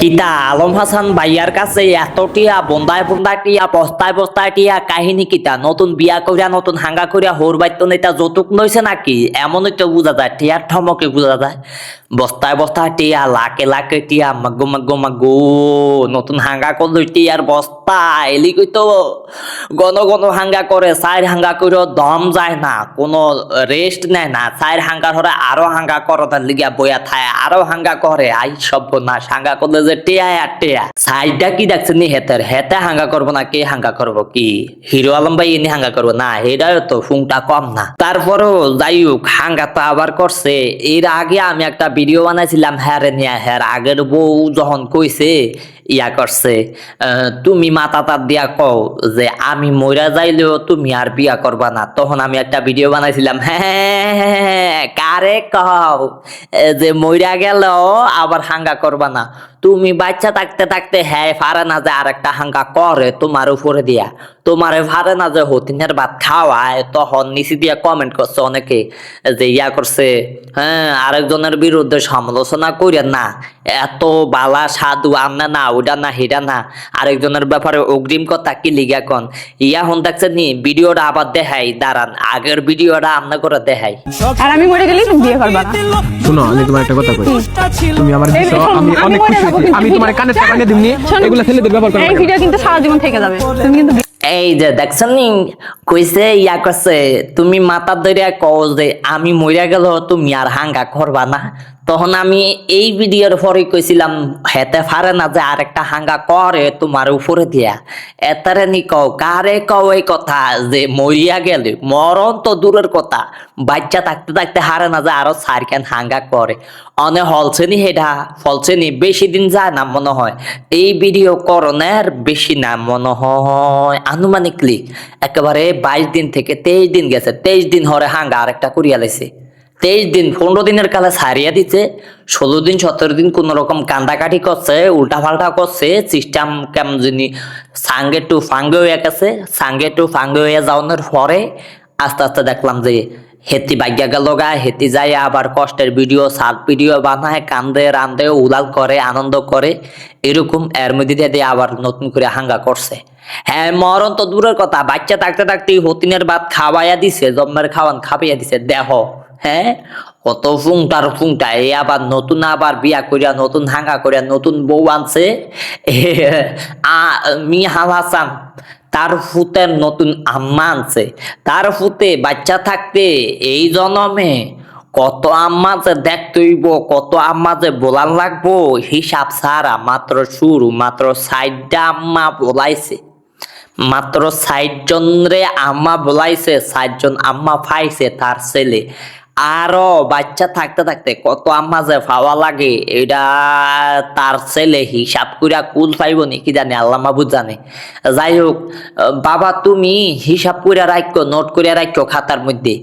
কিতা আলম হাসান ভাইয়ার কাছে এত টিয়া বন্দায় বন্দায় টিয়া বস্তায় বস্তায় টিয়া কাহিনী কিতা নতুন বিয়া করিয়া নতুন হাঙ্গা করিয়া হোর বাইত নেতা যৌতুক নইছে নাকি এমনই তো বোঝা যায় টিয়ার ঠমকে বোঝা যায় বস্তায় বস্তায় টিয়া লাখে লাখে টিয়া মাগো মাগো মাগো নতুন হাঙ্গা করলো টিয়ার বস্তা এলি কই তো ঘন ঘন হাঙ্গা করে সাইড হাঙ্গা করে দম যায় না কোনো রেস্ট নেয় না সাইড হাঙ্গা ধরে আরো হাঙ্গা করতার লিগা বইয়া থায় আরো হাঙ্গা করে আই সব না হাঙ্গা করলে যে টিয়া আর টিয়া সাইডটা কি দেখছেন নি হেতের হেতে হাঙ্গা করবো না কে হাঙ্গা করবো কি হিরো আলম ভাই এনে হাঙ্গা করবো না এটাও তো ফুংটা কম না তারপরও যাই হোক হাঙ্গা তো আবার করছে এর আগে আমি একটা ভিডিও বানাইছিলাম হ্যারে নিয়ে হ্যার আগের বউ যখন কইছে ইয়া করছে তুমি মাথা তার দিয়া কও যে আমি মইরা যাইলেও তুমি আর বিয়া করবা না তখন আমি একটা ভিডিও বানাইছিলাম হ্যাঁ কারে কও যে মইরা গেল আবার হাঙ্গা করবা না তুমি বাচ্চা থাকতে থাকতে হ্যাঁ পারে না যে আর একটা হাঙ্গা করে তোমার উপরে দিয়া তোমারে পারে না যে হতিনের ভাত খাওয়ায় তখন নিচে দিয়া কমেন্ট করছে অনেকে যে ইয়া করছে হ্যাঁ আরেকজনের বিরুদ্ধে সমালোচনা করেন না এত বালা সাধু আমনা না ওটা না হেটা না আরেকজনের ব্যাপারে অগ্রিম কথা কি লিগা কন ইয়া হন দেখছেন নি ভিডিওটা আবার দেখাই দাঁড়ান আগের ভিডিওটা আমনা করে দেখাই আর আমি মরে গেলে তুমি বিয়ে করবা না শুনো আমি তোমার একটা কথা কই তুমি আমার দিছো আমি অনেক খুশি হইছি আমি তোমার কানে টাকা নিয়ে দিমনি এগুলা ছেলেদের ব্যবহার করো এই ভিডিও কিন্তু সারা জীবন থেকে যাবে তুমি কিন্তু এই যে দেখছেন নি কইছে ইয়া করছে তুমি মাথা ধরিয়া কও যে আমি মরিয়া গেল তুমি আর হাঙ্গা করবা না তখন আমি এই ভিডিওর পরে কইছিলাম হেতে পারে না যে আরেকটা হাঙ্গা করে তোমার উপরে দিয়া এতারে নি কও কারে কও এই কথা যে মরিয়া গেলে মরণ তো দূরের কথা বাচ্চা থাকতে থাকতে হারে না যে আরো সারকেন হাঙ্গা করে অনে হলছে নি হেডা ফলছে নি বেশি দিন যায় না মনে হয় এই ভিডিও করণের বেশি না মনে হয় আনুমানিকলি একেবারে 22 দিন থেকে 23 দিন গেছে 23 দিন হরে হাঙ্গা আরেকটা করিয়া লাইছে 23 দিন 15 দিনের কালে সারিয়া দিচ্ছে 16 দিন 17 দিন কোন রকম কান্দাকাটি করছে উল্টা পাল্টা করছে সিস্টেম কেমন জানি সাঙ্গে টু ফাঙ্গে হয়ে গেছে সাঙ্গে টু ফাঙ্গে হয়ে যাওয়ার পরে আস্তে আস্তে দেখলাম যে হেতি ভাগ্যা গেল গা হেতি যায় আবার কষ্টের ভিডিও সাত ভিডিও বানায় কান্দে রান্দে উলাল করে আনন্দ করে এরকম এর মধ্যে দিয়ে আবার নতুন করে হাঙ্গা করছে হ্যাঁ মরণ তো দূরের কথা বাচ্চা থাকতে থাকতে হতিনের ভাত খাওয়াইয়া দিছে জন্মের খাওয়ান খাওয়াইয়া দিছে দেহ হ্যাঁ কত ফুংটা এই আবার নতুন আবার বিয়া করিয়া নতুন হাঙ্গা করিয়া নতুন বউ আনছে মিয়া হাসান তার ফুতের নতুন আম্মা আনছে তার ফুতে বাচ্চা থাকতে এই জন্মে কত আম্মা যে দেখতে হইব কত আম্মা যে বলার লাগবো হিসাব ছাড়া মাত্র শুরু মাত্র 60টা আম্মা বলাইছে মাত্র 60 জন রে আম্মা বলাইছে 60 জন আম্মা পাইছে তার ছেলে আরো বাচ্চা থাকতে থাকতে কত আম্মা যে পাওয়া লাগে এটা তার ছেলে হিসাব করিয়া কুল পাইব নি কি জানে আল্লাহ মাহবুব জানে যাই হোক বাবা তুমি হিসাব করিয়া রাখো নোট করিয়া রাখো খাতার মধ্যে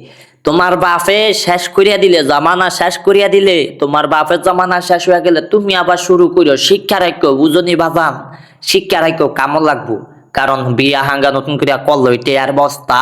তোমার বাপে শেষ করিয়া দিলে জামানা শেষ করিয়া দিলে তোমার বাপের জামানা শেষ হয়ে গেলে তুমি আবার শুরু করিও শিক্ষা রাখো বুঝনি বাজান শিক্ষা রাখো কামো লাগবো কারণ বিয়া হাঙ্গা নতুন করিয়া করলো এটা আর বস্তা